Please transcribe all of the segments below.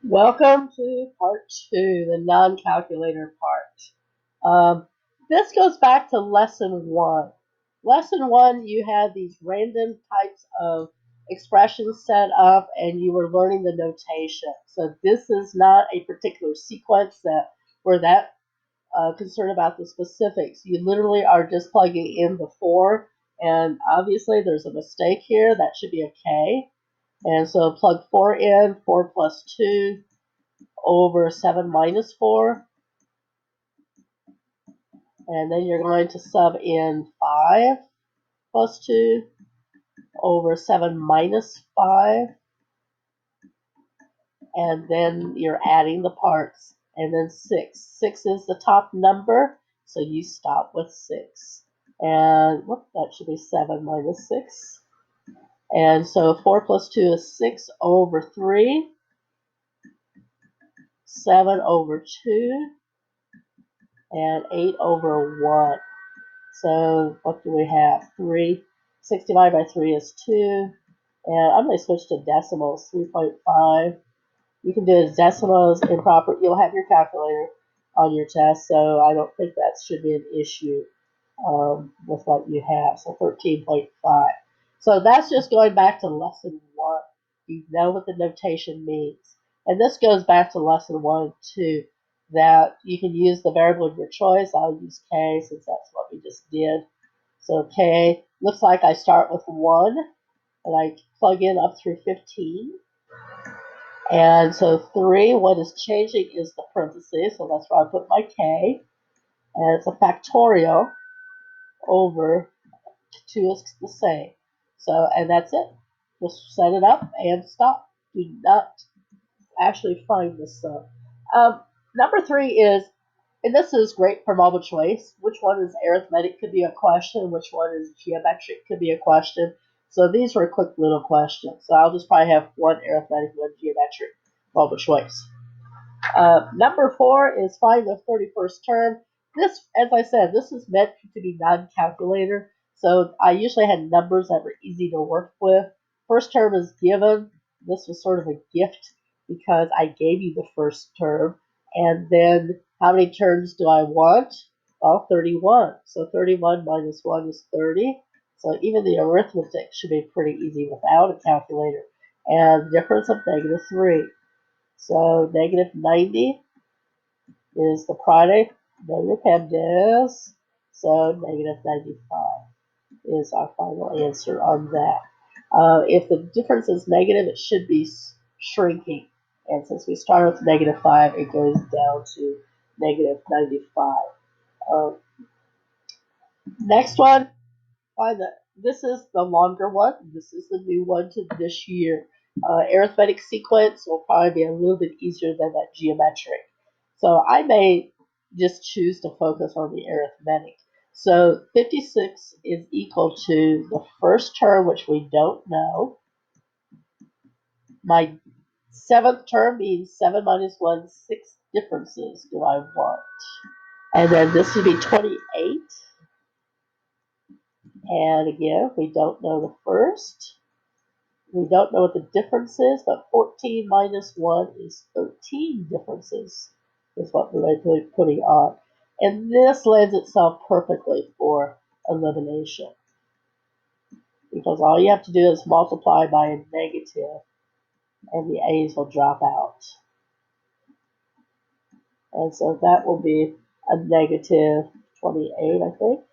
Welcome to part two, the non-calculator part. This goes back to lesson one. Lesson one, you had these random types of expressions set up and you were learning the notation. So this is not a particular sequence that we're that concerned about the specifics. You literally are just plugging in the 4, and obviously there's a mistake here. That should be a K. And so plug 4 in, 4 plus 2 over 7 minus 4, and then you're going to sub in 5 plus 2 over 7 minus 5, and then you're adding the parts, and then 6. 6 is the top number, so you stop with 6. And whoop, that should be 7 minus 6. And so 4 plus 2 is 6 over 3, 7 over 2, and 8 over 1. So what do we have? 3. 6 divided by 3 is 2. And I'm going to switch to decimals, 3.5. You can do it as decimals improper. You'll have your calculator on your test, so I don't think that should be an issue with what you have. So 13.5. So that's just going back to lesson 1. You know what the notation means. And this goes back to lesson 1 too, that you can use the variable of your choice. I'll use K since that's what we just did. So K, looks like I start with 1 and I plug in up through 15. And so 3, what is changing is the parentheses, so that's where I put my K. And it's a factorial over 2 is the same. So, and that's it. Just set it up and stop. Do not actually find this stuff. Number 3 is, and this is great for multiple choice. Which one is arithmetic could be a question. Which one is geometric could be a question. So these were quick little questions. So I'll just probably have one arithmetic, one geometric, multiple choice. Number 4 is find the 31st term. This, as I said, this is meant to be non-calculator. So I usually had numbers that were easy to work with. First term is given. This was sort of a gift because I gave you the first term. And then how many terms do I want? Well, 31. So 31 minus 1 is 30. So even the arithmetic should be pretty easy without a calculator. And difference of negative 3. So negative 90 is the product. Know your PEMDAS. So negative 95 is our final answer on that. If the difference is negative, it should be shrinking. And since we start with negative 5, it goes down to negative 95. Um, Next one, this is the longer one. This is the new one to this year. Arithmetic sequence will probably be a little bit easier than that geometric. So I may just choose to focus on the arithmetic. So 56 is equal to the first term, which we don't know. My seventh term means 7 minus 1, 6 differences do I want. And then this would be 28. And again, we don't know the first. We don't know what the difference is, but 14 minus 1 is 13 differences, is what we're putting on. And this lends itself perfectly for elimination, because all you have to do is multiply by a negative, and the a's will drop out. And so that will be a negative 28, I think.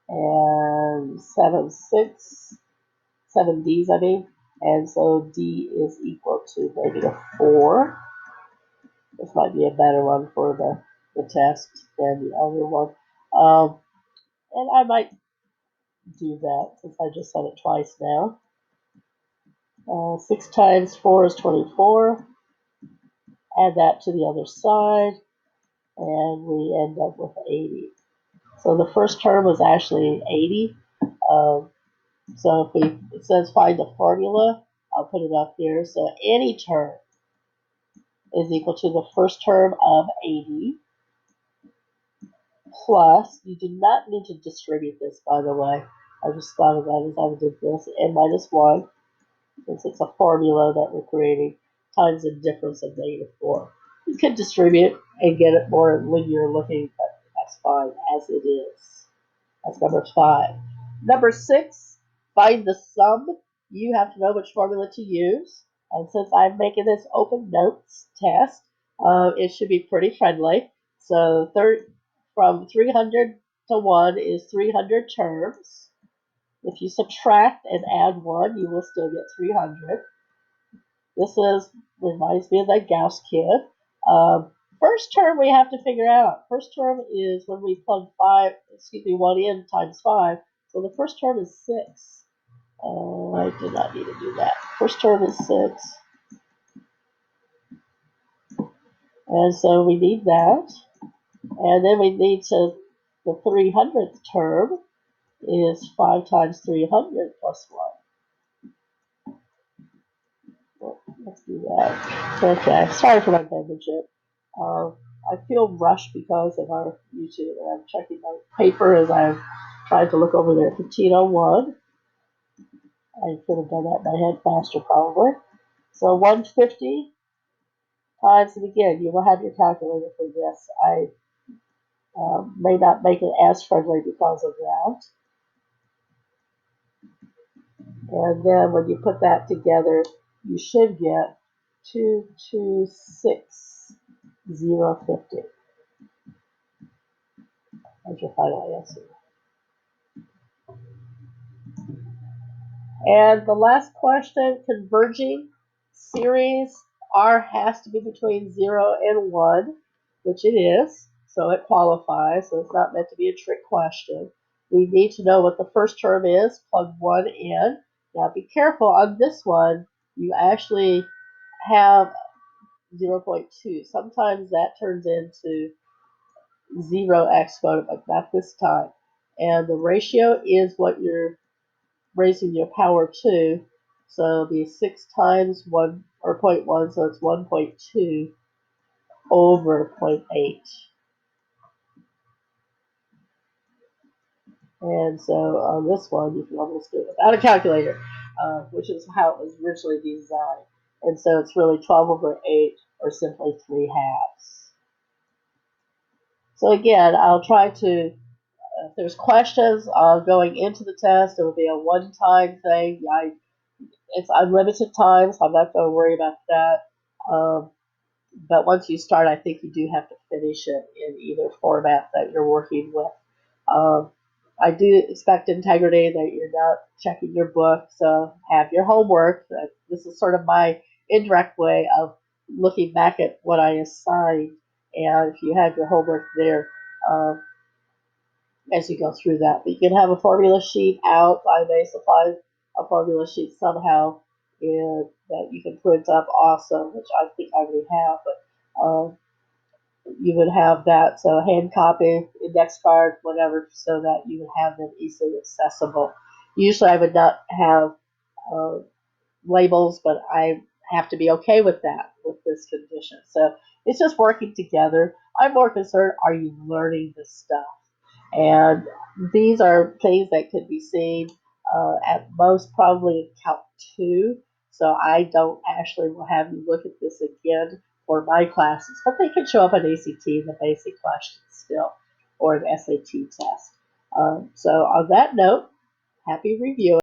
And 7 D's, I mean. And so D is equal to negative 4. This might be a better one for the test than the other one. And I might do that since I just said it twice now. 6 times 4 is 24. Add that to the other side, and we end up with 80. So the first term was actually 80. So if it says find the formula, I'll put it up here. So any term is equal to the first term of 80 plus, you do not need to distribute this, by the way. I just thought of that as I did this. N minus 1, since it's a formula that we're creating, times the difference of -4. You could distribute and get it more linear looking, but that's fine as it is. That's number 5. Number 6, find the sum. You have to know which formula to use. And since I'm making this open notes test, it should be pretty friendly. So from 300 to 1 is 300 terms. If you subtract and add 1, you will still get 300. This reminds me of that Gauss kid. First term we have to figure out. First term is when we plug 1 in times 5. So the first term is 6. I did not need to do that. First term is 6. And so we need that. And then we need the 300th term is 5 times 300 plus 1. Let's do that. Okay, sorry for my penmanship. I feel rushed because of our YouTube, and I'm checking my paper as I'm trying to look over there. 1501. I could have done that in my head faster, probably. So 150 times, and again, you will have your calculator for this. I may not make it as friendly because of that. And then when you put that together, you should get 226050 as your final answer. And the last question, converging series, R has to be between 0 and 1, which it is, so it qualifies, so it's not meant to be a trick question. We need to know what the first term is, plug 1 in. Now be careful on this one, you actually have 0.2. Sometimes that turns into 0 exponent, but not this time. And the ratio is what you're raising your power to. So it'll be 6 times 1, or 0.1, so it's 1.2 over 0.8. And so on this one, you can almost do it without a calculator, which is how it was originally designed. And so it's really 12 over 8, or simply 3 halves. So again, I'll try to, if there's questions going into the test, it will be a one-time thing. It's unlimited time, so I'm not going to worry about that. But once you start, I think you do have to finish it in either format that you're working with. I do expect integrity, that you're not checking your book, so have your homework. This is sort of my indirect way of looking back at what I assigned, and if you have your homework there, as you go through that. But you can have a formula sheet out. I may supply a formula sheet somehow that you can print up also, which I think I already have. But you would have that, so hand copy, index card, whatever, so that you would have them easily accessible. Usually I would not have uh, labels, but I have to be okay with that with this condition. So it's just working together. I'm more concerned, are you learning this stuff? And these are things that could be seen at most probably in Calc 2. So I don't actually will have you look at this again for my classes, but they can show up on ACT, the basic questions still, or an SAT test. So on that note, happy reviewing.